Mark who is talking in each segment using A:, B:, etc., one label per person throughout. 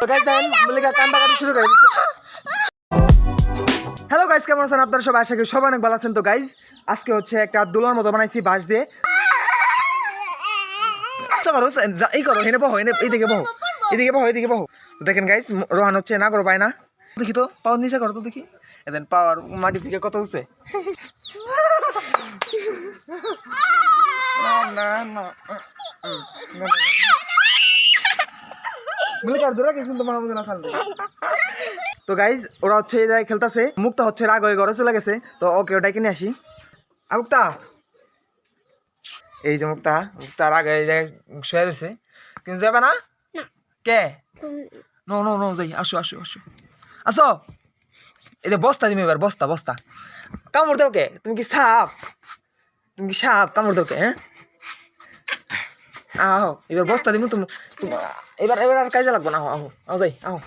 A: Guys দেখেন মল্লিকা কান্দাকাটি শুরু করে দিচ্ছে। হ্যালো গাইস, কেমন আছেন আপনারা সবাই? আশা করি সবাই অনেক ভালো আছেন। তো গাইস আজকে হচ্ছে একটা দোলার মতো বানাইছি বাঁশ দিয়ে। এই করো, হেনে বহো, এইদিকে বহো, এদিকে বহো, এদিকে বহো। দেখেন গাইস রোহান হচ্ছে না করো পায় না, দেখি তো পাওয়ার নিচে করো তো দেখি। দেন পাওয়ার মাটি থেকে কত হচ্ছে। না না না তো গাইজ ওরা হচ্ছে এই জায়গায় খেলতেছে। মুক্তা হচ্ছে রাগ হয়ে ঘরে চলে গেছে, তো ওকে ওটাই কিনে আসি। মুক্তা, এই যে মুক্তা রাগ হয়ে এই জায়গায় শুয়ে রয়েছে, কিন্তু যাবে না কে? নো নো নো, যাই, আসো আসো আসো আসো। এই যে বস্তা দিবি এবার, বস্তা বস্তা। কামড় দেও কে? তুমি কি সাপ? তুমি কি সাপ? কামড় দেও কে? হ্যাঁ আহ, এবার বস্তা দিব তুমি। এবার এবার আর কাজে লাগবো না। আহো আহো যাই, আহো।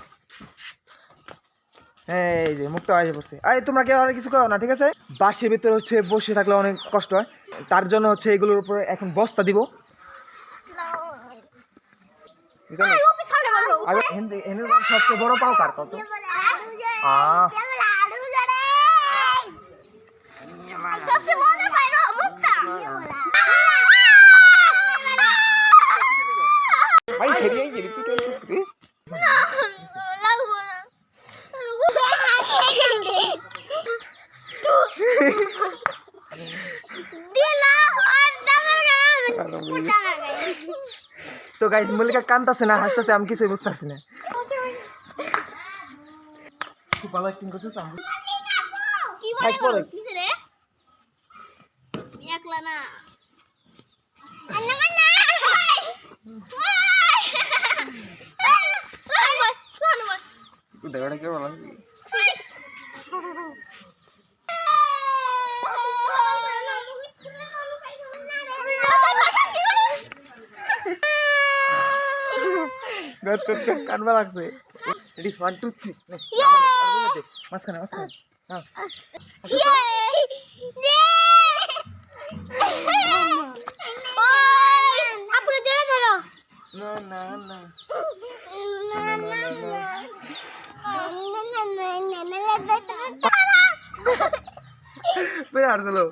A: এই যে মুক্ত আসে পড়ছে। এই তোমরা কেউ আর কিছু করো না, ঠিক আছে? বাসের ভিতরে হচ্ছে বসে থাকলে অনেক কষ্ট হয়, তার জন্য হচ্ছে এগুলোর উপরে এখন বস্তা দিব। আর সবচেয়ে বড় পাও কার কত? তো গাইস মল্লিকা কান্দতেছে না হাসতেছে, আমি কিছুই বুঝতে পারছি না। খুব ভালো অ্যাক্টিং করছিস। কি বলে নিছে রে? একলা না আন্না মান্না তুই দেখাটা কি বলা? কানবা লাগছে। রেডি 1 2 3 মাঝখানে মাঝখানে। হ্যাঁ আপুরে জোরে ধরো। না না না বের আর চলো।